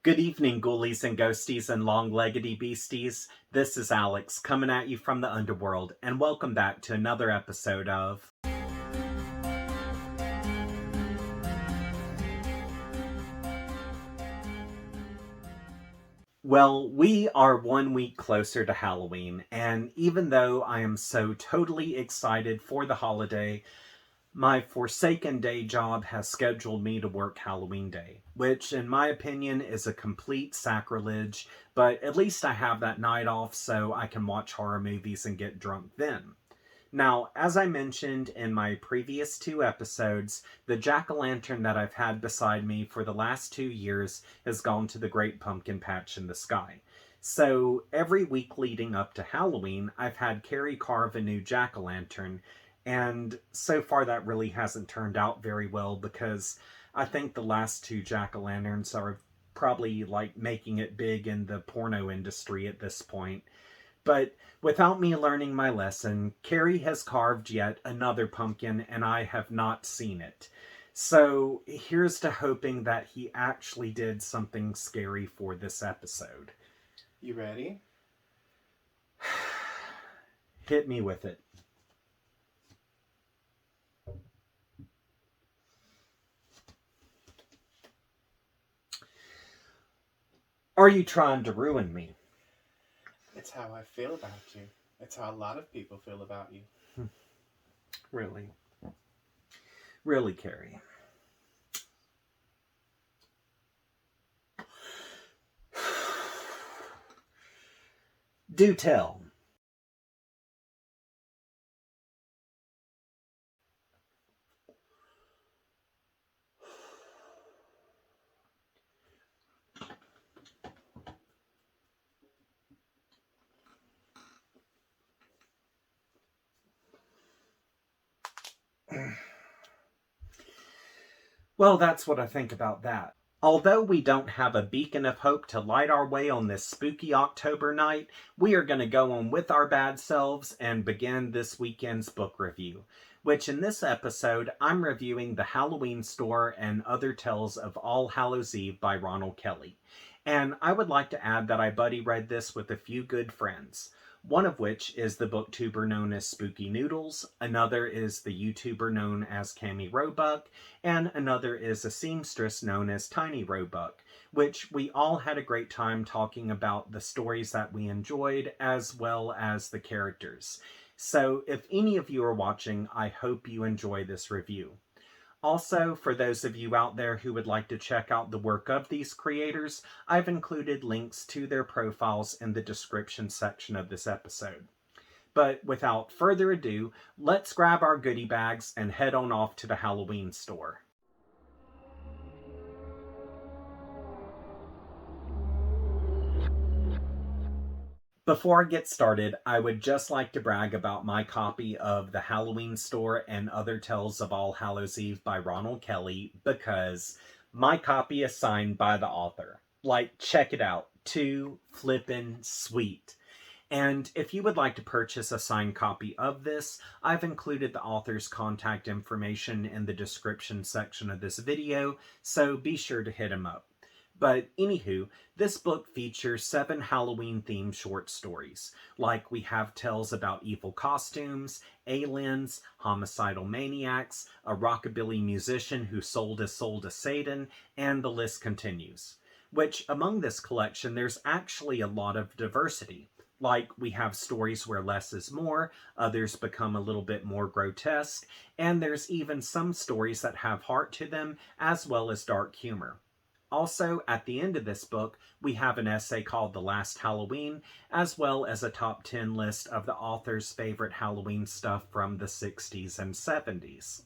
Good evening, ghoulies and ghosties and long-leggedy beasties. This is Alex, coming at you from the underworld, and welcome back to another episode of... Well, we are 1 week closer to Halloween, and even though I am so totally excited for the holiday, my forsaken day job has scheduled me to work Halloween Day, which in my opinion is a complete sacrilege, but at least I have that night off so I can watch horror movies and get drunk then. Now, as I mentioned in my previous 2 episodes, the jack-o'-lantern that I've had beside me for the last 2 years has gone to the great pumpkin patch in the sky. So every week leading up to Halloween, I've had Carrie carve a new jack-o'-lantern, and so far that really hasn't turned out very well because I think the last 2 jack-o'-lanterns are probably like making it big in the porno industry at this point. But without me learning my lesson, Carrie has carved yet another pumpkin and I have not seen it. So here's to hoping that he actually did something scary for this episode. You ready? Hit me with it. Are you trying to ruin me? It's how I feel about you. It's how a lot of people feel about you. Really? Really, Carrie? Do tell. Well, that's what I think about that. Although we don't have a beacon of hope to light our way on this spooky October night, we are going to go on with our bad selves and begin this weekend's book review, which in this episode, I'm reviewing The Halloween Store and Other Tales of All Hallows Eve by Ronald Kelly. And I would like to add that I buddy read this with a few good friends. One of which is the booktuber known as Spooky Noodles, another is the YouTuber known as Cami Roebuck, and another is a seamstress known as Tiny Roebuck, which we all had a great time talking about the stories that we enjoyed as well as the characters. So if any of you are watching, I hope you enjoy this review. Also, for those of you out there who would like to check out the work of these creators, I've included links to their profiles in the description section of this episode. But without further ado, let's grab our goodie bags and head on off to the Halloween store. Before I get started, I would just like to brag about my copy of The Halloween Store and Other Tales of All Hallows Eve by Ronald Kelly because my copy is signed by the author. Like, check it out. Too flippin' sweet. And if you would like to purchase a signed copy of this, I've included the author's contact information in the description section of this video, so be sure to hit him up. But anywho, this book features 7 Halloween-themed short stories. Like we have tales about evil costumes, aliens, homicidal maniacs, a rockabilly musician who sold his soul to Satan, and the list continues. Which, among this collection, there's actually a lot of diversity. Like, we have stories where less is more, others become a little bit more grotesque, and there's even some stories that have heart to them, as well as dark humor. Also, at the end of this book, we have an essay called The Last Halloween, as well as a top 10 list of the author's favorite Halloween stuff from the 60s and 70s.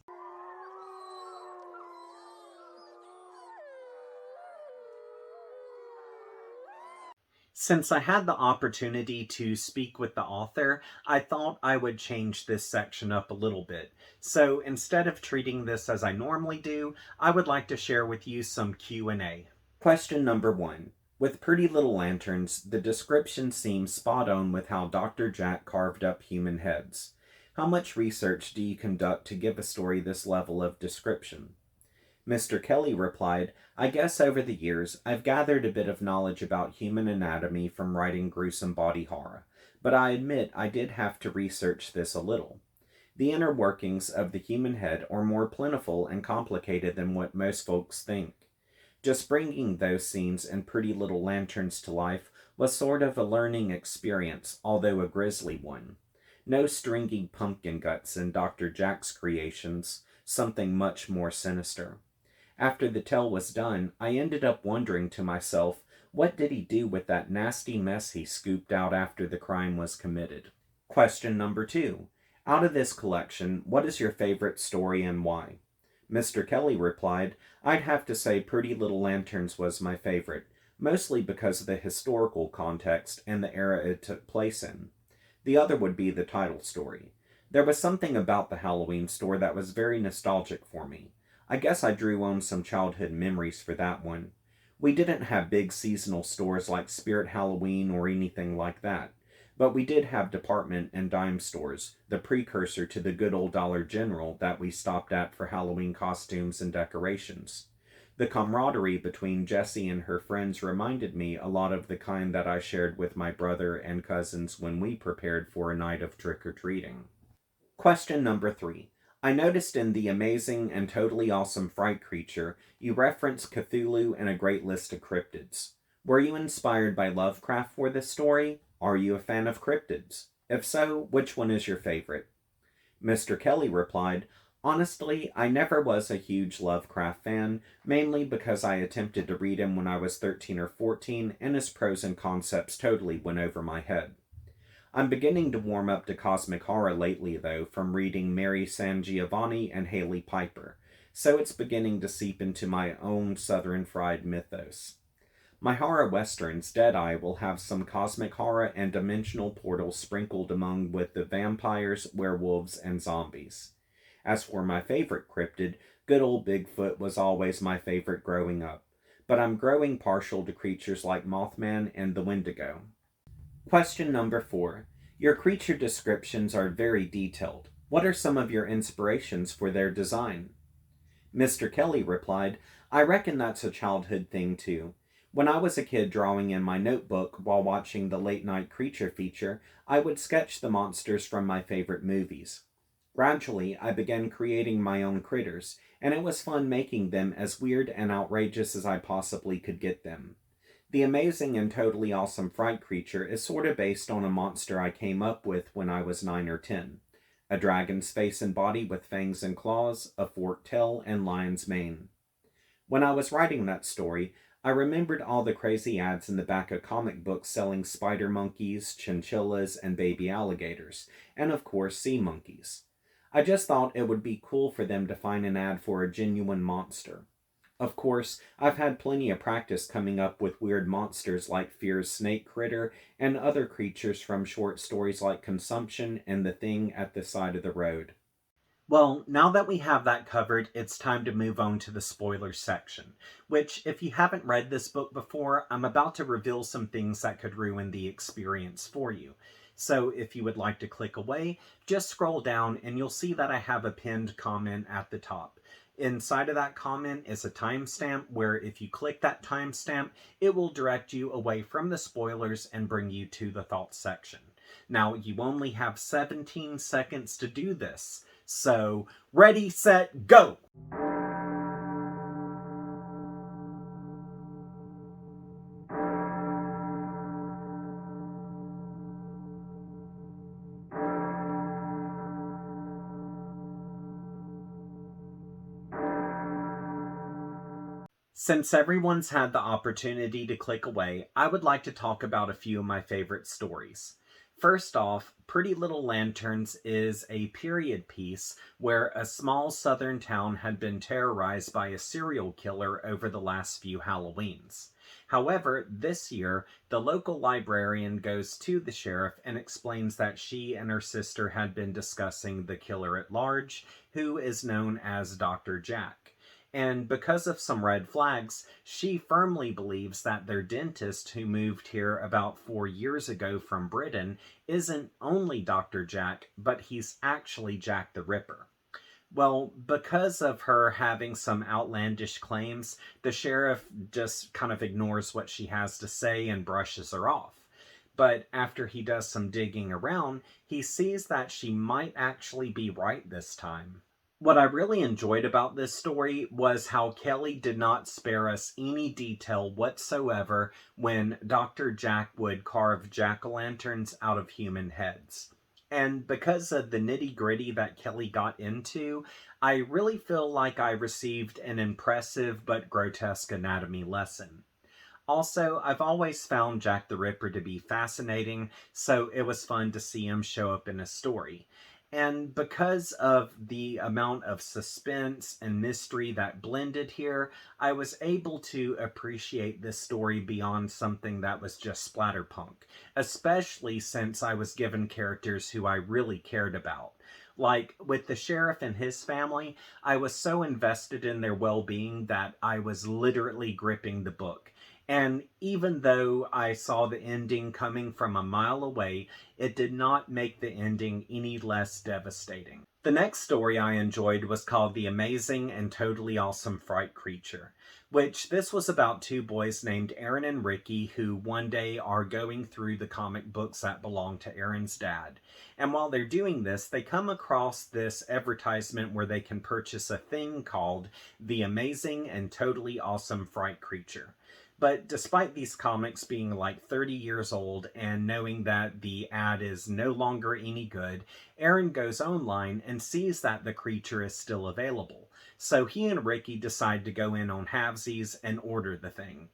Since I had the opportunity to speak with the author, I thought I would change this section up a little bit. So instead of treating this as I normally do, I would like to share with you some Q&A. Question number 1. With Pretty Little Lanterns, the description seems spot on with how Dr. Jack carved up human heads. How much research do you conduct to give a story this level of description? Mr. Kelly replied, I guess over the years I've gathered a bit of knowledge about human anatomy from writing gruesome body horror, but I admit I did have to research this a little. The inner workings of the human head are more plentiful and complicated than what most folks think. Just bringing those scenes and pretty little lanterns to life was sort of a learning experience, although a grisly one. No stringy pumpkin guts in Dr. Jack's creations, something much more sinister. After the tale was done, I ended up wondering to myself, what did he do with that nasty mess he scooped out after the crime was committed? Question number 2. Out of this collection, what is your favorite story and why? Mr. Kelly replied, I'd have to say Pretty Little Lanterns was my favorite, mostly because of the historical context and the era it took place in. The other would be the title story. There was something about the Halloween store that was very nostalgic for me. I guess I drew on some childhood memories for that one. We didn't have big seasonal stores like Spirit Halloween or anything like that, but we did have department and dime stores, the precursor to the good old Dollar General that we stopped at for Halloween costumes and decorations. The camaraderie between Jessie and her friends reminded me a lot of the kind that I shared with my brother and cousins when we prepared for a night of trick-or-treating. Question number 3. I noticed in the amazing and totally awesome Fright Creature, you reference Cthulhu and a great list of cryptids. Were you inspired by Lovecraft for this story? Are you a fan of cryptids? If so, which one is your favorite? Mr. Kelly replied, Honestly, I never was a huge Lovecraft fan, mainly because I attempted to read him when I was 13 or 14, and his prose and concepts totally went over my head. I'm beginning to warm up to cosmic horror lately, though, from reading Mary Sangiovanni and Haley Piper, so it's beginning to seep into my own Southern fried mythos. My horror westerns, Deadeye, will have some cosmic horror and dimensional portals sprinkled among with the vampires, werewolves, and zombies. As for my favorite cryptid, good old Bigfoot was always my favorite growing up, but I'm growing partial to creatures like Mothman and the Wendigo. Question number 4. Your creature descriptions are very detailed. What are some of your inspirations for their design? Mr. Kelly replied, I reckon that's a childhood thing too. When I was a kid drawing in my notebook while watching the late night creature feature, I would sketch the monsters from my favorite movies. Gradually, I began creating my own critters, and it was fun making them as weird and outrageous as I possibly could get them. The amazing and totally awesome Fright Creature is sort of based on a monster I came up with when I was 9 or 10. A dragon's face and body with fangs and claws, a forked tail, and lion's mane. When I was writing that story, I remembered all the crazy ads in the back of comic books selling spider monkeys, chinchillas, and baby alligators, and of course sea monkeys. I just thought it would be cool for them to find an ad for a genuine monster. Of course, I've had plenty of practice coming up with weird monsters like Fear's snake critter and other creatures from short stories like Consumption and The Thing at the Side of the Road. Well, now that we have that covered, it's time to move on to the spoilers section, which, if you haven't read this book before, I'm about to reveal some things that could ruin the experience for you. So if you would like to click away, just scroll down and you'll see that I have a pinned comment at the top. Inside of that comment is a timestamp where if you click that timestamp, it will direct you away from the spoilers and bring you to the thoughts section. Now, you only have 17 seconds to do this. So, ready, set, go! Since everyone's had the opportunity to click away, I would like to talk about a few of my favorite stories. First off, Pretty Little Lanterns is a period piece where a small southern town had been terrorized by a serial killer over the last few Halloweens. However, this year, the local librarian goes to the sheriff and explains that she and her sister had been discussing the killer at large, who is known as Dr. Jack. And because of some red flags, she firmly believes that their dentist who moved here about 4 years ago from Britain isn't only Dr. Jack, but he's actually Jack the Ripper. Well, because of her having some outlandish claims, the sheriff just kind of ignores what she has to say and brushes her off. But after he does some digging around, he sees that she might actually be right this time. What I really enjoyed about this story was how Kelly did not spare us any detail whatsoever when Dr. Jack would carve jack-o'-lanterns out of human heads. And because of the nitty-gritty that Kelly got into, I really feel like I received an impressive but grotesque anatomy lesson. Also, I've always found Jack the Ripper to be fascinating, so it was fun to see him show up in a story. And because of the amount of suspense and mystery that blended here, I was able to appreciate this story beyond something that was just splatterpunk, especially since I was given characters who I really cared about. Like with the sheriff and his family, I was so invested in their well being that I was literally gripping the book. And even though I saw the ending coming from a mile away, it did not make the ending any less devastating. The next story I enjoyed was called The Amazing and Totally Awesome Fright Creature, which this was about two boys named Aaron and Ricky who one day are going through the comic books that belong to Aaron's dad. And while they're doing this, they come across this advertisement where they can purchase a thing called The Amazing and Totally Awesome Fright Creature. But despite these comics being like 30 years old and knowing that the ad is no longer any good, Aaron goes online and sees that the creature is still available. So he and Ricky decide to go in on halvesies and order the thing.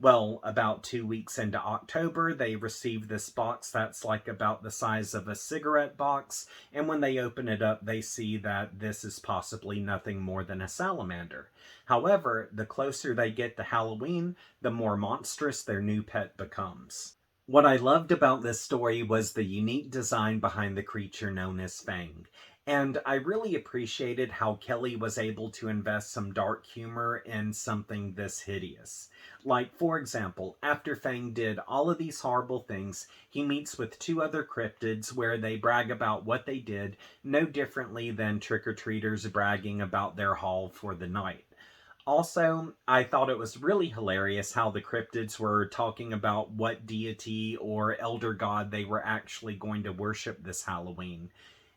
Well, about 2 weeks into October, they receive this box that's like about the size of a cigarette box, and when they open it up, they see that this is possibly nothing more than a salamander. However, the closer they get to Halloween, the more monstrous their new pet becomes. What I loved about this story was the unique design behind the creature known as Fang. And I really appreciated how Kelly was able to invest some dark humor in something this hideous. Like, for example, after Fang did all of these horrible things, he meets with two other cryptids where they brag about what they did, no differently than trick-or-treaters bragging about their haul for the night. Also, I thought it was really hilarious how the cryptids were talking about what deity or elder god they were actually going to worship this Halloween.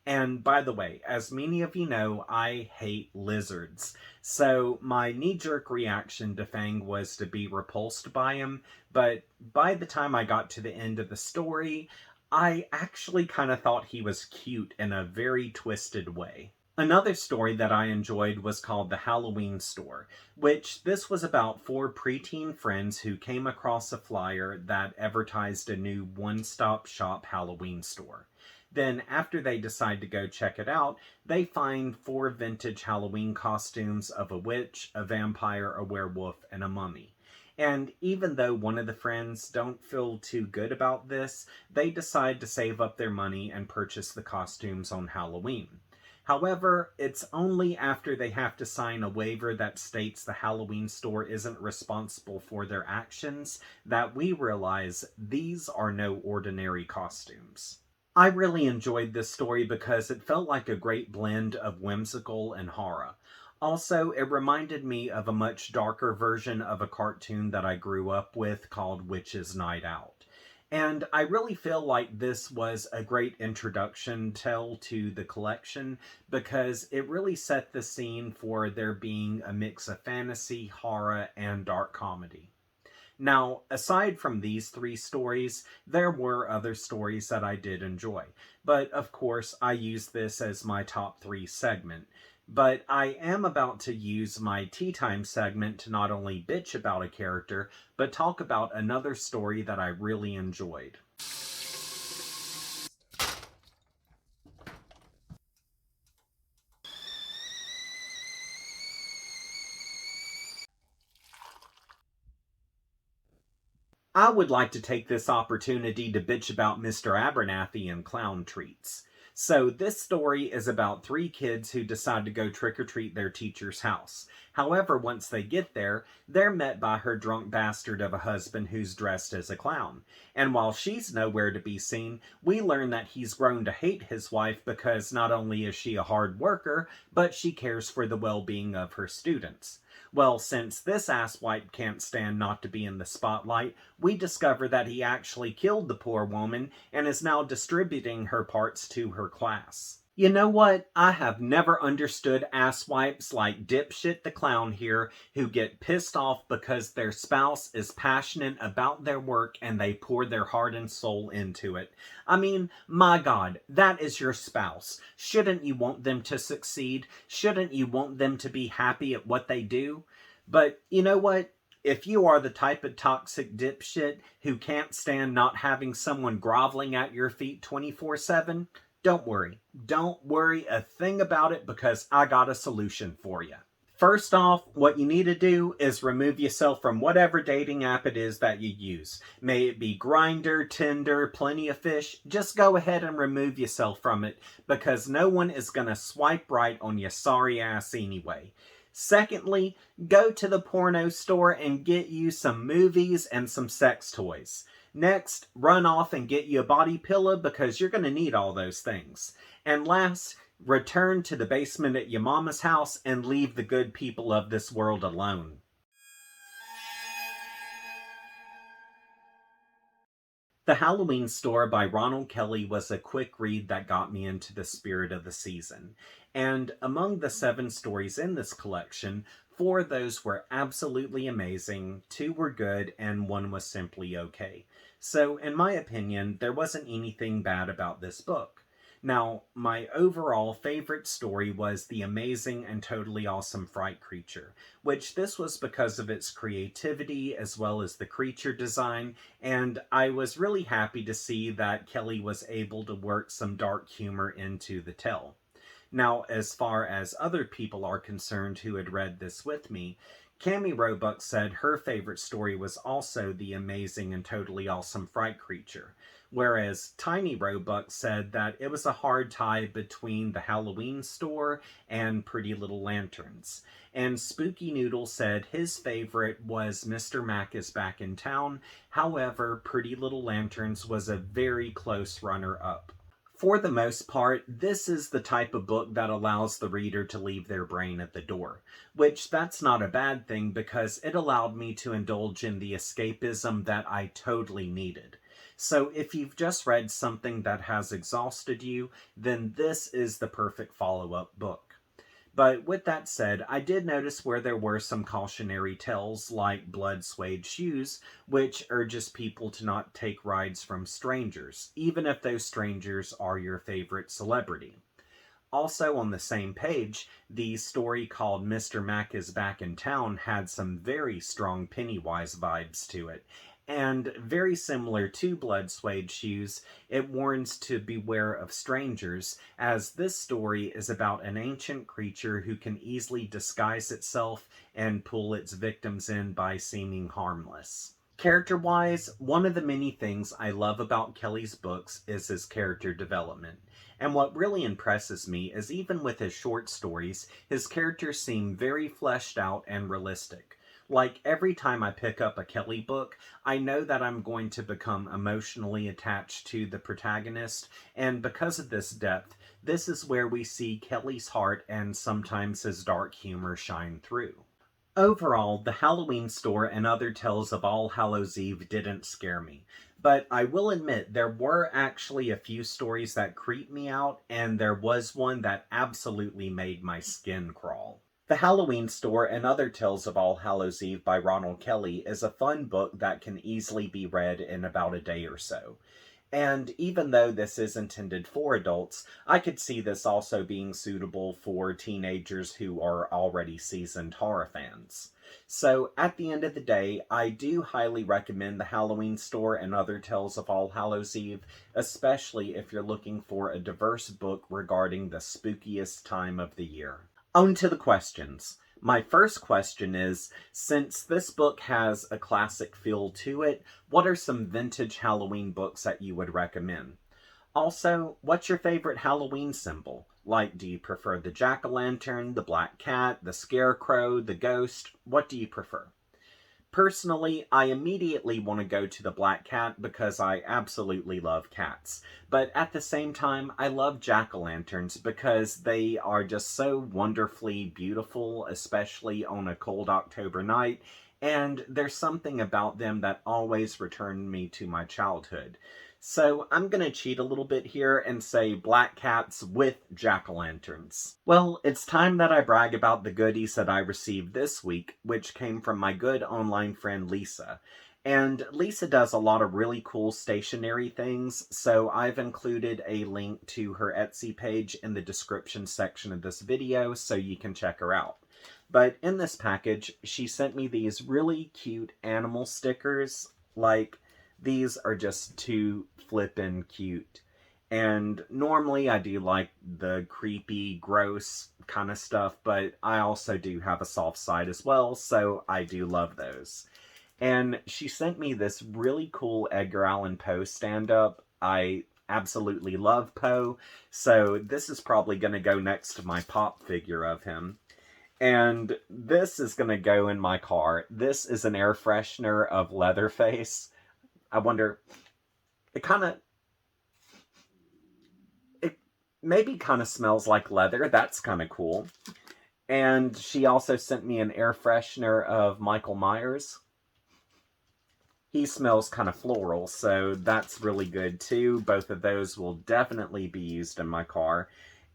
And by the way, as many of you know, I hate lizards. So my knee-jerk reaction to Fang was to be repulsed by him, but by the time I got to the end of the story, I actually kind of thought he was cute in a very twisted way. Another story that I enjoyed was called The Halloween Store, which this was about four preteen friends who came across a flyer that advertised a new one-stop shop Halloween store. Then, after they decide to go check it out, they find four vintage Halloween costumes of a witch, a vampire, a werewolf, and a mummy. And even though one of the friends don't feel too good about this, they decide to save up their money and purchase the costumes on Halloween. However, it's only after they have to sign a waiver that states the Halloween store isn't responsible for their actions that we realize these are no ordinary costumes. I really enjoyed this story because it felt like a great blend of whimsical and horror. Also, it reminded me of a much darker version of a cartoon that I grew up with called Witch's Night Out. And I really feel like this was a great introduction tale to the collection because it really set the scene for there being a mix of fantasy, horror, and dark comedy. Now, aside from these three stories, there were other stories that I did enjoy. But of course, I use this as my top three segment. But I am about to use my tea time segment to not only bitch about a character, but talk about another story that I really enjoyed. I would like to take this opportunity to bitch about Mr. Abernathy and clown treats. So this story is about three kids who decide to go trick-or-treat their teacher's house. However, once they get there, they're met by her drunk bastard of a husband who's dressed as a clown. And while she's nowhere to be seen, we learn that he's grown to hate his wife because not only is she a hard worker, but she cares for the well-being of her students. Well, since this asswipe can't stand not to be in the spotlight, we discover that he actually killed the poor woman and is now distributing her parts to her class. You know what? I have never understood asswipes like Dipshit the Clown here who get pissed off because their spouse is passionate about their work and they pour their heart and soul into it. I mean, my God, that is your spouse. Shouldn't you want them to succeed? Shouldn't you want them to be happy at what they do? But you know what? If you are the type of toxic dipshit who can't stand not having someone groveling at your feet 24/7, don't worry. Don't worry a thing about it because I got a solution for you. First off, what you need to do is remove yourself from whatever dating app it is that you use. May it be Grindr, Tinder, Plenty of Fish, just go ahead and remove yourself from it because no one is going to swipe right on your sorry ass anyway. Secondly, go to the porno store and get you some movies and some sex toys. Next, run off and get you a body pillow because you're going to need all those things. And last, return to the basement at your mama's house and leave the good people of this world alone. The Halloween Store by Ronald Kelly was a quick read that got me into the spirit of the season. And among the 7 stories in this collection, 4 of those were absolutely amazing, 2 were good, and 1 was simply okay. So, in my opinion, there wasn't anything bad about this book. Now, my overall favorite story was The Amazing and Totally Awesome Fright Creature, which this was because of its creativity as well as the creature design, and I was really happy to see that Kelly was able to work some dark humor into the tale. Now, as far as other people are concerned who had read this with me, Cami Roebuck said her favorite story was also The Amazing and Totally Awesome Fright Creature, whereas Tiny Roebuck said that it was a hard tie between The Halloween Store and Pretty Little Lanterns. And Spooky Noodles said his favorite was Mr. Mac is Back in Town, however, Pretty Little Lanterns was a very close runner-up. For the most part, this is the type of book that allows the reader to leave their brain at the door, which that's not a bad thing because it allowed me to indulge in the escapism that I totally needed. So if you've just read something that has exhausted you, then this is the perfect follow-up book. But with that said, I did notice where there were some cautionary tales like blood suede shoes, which urges people to not take rides from strangers, even if those strangers are your favorite celebrity. Also on the same page, the story called Mr. Mac is Back in Town had some very strong Pennywise vibes to it. And very similar to Blood Suede Shoes, it warns to beware of strangers, as this story is about an ancient creature who can easily disguise itself and pull its victims in by seeming harmless. Character-wise, one of the many things I love about Kelly's books is his character development. And what really impresses me is even with his short stories, his characters seem very fleshed out and realistic. Like, every time I pick up a Kelly book, I know that I'm going to become emotionally attached to the protagonist, and because of this depth, this is where we see Kelly's heart and sometimes his dark humor shine through. Overall, The Halloween Store and Other Tales of All Hallows Eve didn't scare me, but I will admit there were actually a few stories that creeped me out, and there was one that absolutely made my skin crawl. The Halloween Store and Other Tales of All Hallows Eve by Ronald Kelly is a fun book that can easily be read in about a day or so. And even though this is intended for adults, I could see this also being suitable for teenagers who are already seasoned horror fans. So, at the end of the day, I do highly recommend The Halloween Store and Other Tales of All Hallows Eve, especially if you're looking for a diverse book regarding the spookiest time of the year. On to the questions. My first question is, since this book has a classic feel to it, what are some vintage Halloween books that you would recommend? Also, what's your favorite Halloween symbol? Like, do you prefer the jack-o'-lantern, the black cat, the scarecrow, the ghost? What do you prefer? Personally, I immediately want to go to the black cat because I absolutely love cats. But at the same time, I love jack-o'-lanterns because they are just so wonderfully beautiful, especially on a cold October night. And there's something about them that always returned me to my childhood. So I'm going to cheat a little bit here and say black cats with jack-o'-lanterns. Well, it's time that I brag about the goodies that I received this week, which came from my good online friend Lisa. And Lisa does a lot of really cool stationery things, so I've included a link to her Etsy page in the description section of this video so you can check her out. But in this package, she sent me these really cute animal stickers. Like, these are just too flippin' cute. And normally I do like the creepy, gross kind of stuff, but I also do have a soft side as well, so I do love those. And she sent me this really cool Edgar Allan Poe stand-up. I absolutely love Poe, so this is probably going to go next to my pop figure of him. And this is going to go in my car. This is an air freshener of Leatherface. I wonder, it kind of, it maybe kind of smells like leather. That's kind of cool. And she also sent me an air freshener of Michael Myers. He smells kind of floral, so that's really good too. Both of those will definitely be used in my car.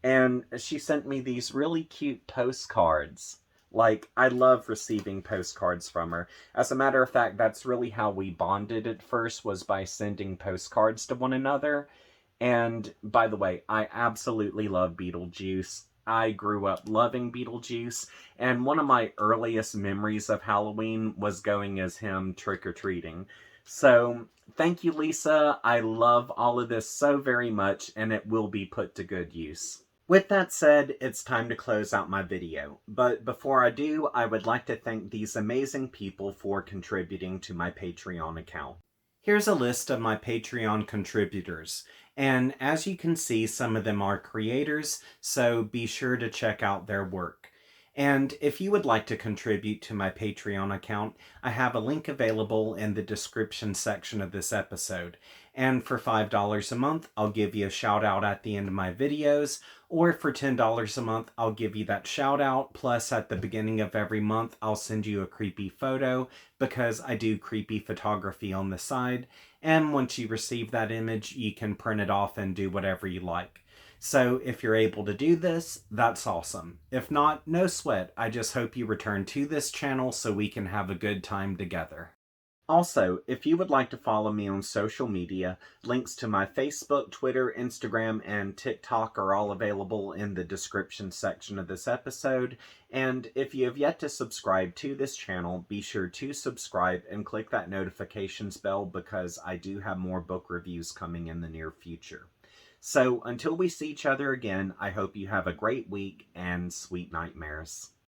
And she sent me these really cute postcards. Like, I love receiving postcards from her. As a matter of fact, that's really how we bonded at first, was by sending postcards to one another. And, by the way, I absolutely love Beetlejuice. I grew up loving Beetlejuice, and one of my earliest memories of Halloween was going as him trick-or-treating. So, thank you, Lisa. I love all of this so very much, and it will be put to good use. With that said, it's time to close out my video. But before I do, I would like to thank these amazing people for contributing to my Patreon account. Here's a list of my Patreon contributors, and as you can see, some of them are creators, so be sure to check out their work. And if you would like to contribute to my Patreon account, I have a link available in the description section of this episode. And for $5 a month, I'll give you a shout out at the end of my videos, or for $10 a month, I'll give you that shout out, plus at the beginning of every month, I'll send you a creepy photo, because I do creepy photography on the side, and once you receive that image, you can print it off and do whatever you like. So if you're able to do this, that's awesome. If not, no sweat. I just hope you return to this channel so we can have a good time together. Also, if you would like to follow me on social media, links to my Facebook, Twitter, Instagram, and TikTok are all available in the description section of this episode. And if you have yet to subscribe to this channel, be sure to subscribe and click that notifications bell because I do have more book reviews coming in the near future. So until we see each other again, I hope you have a great week and sweet nightmares.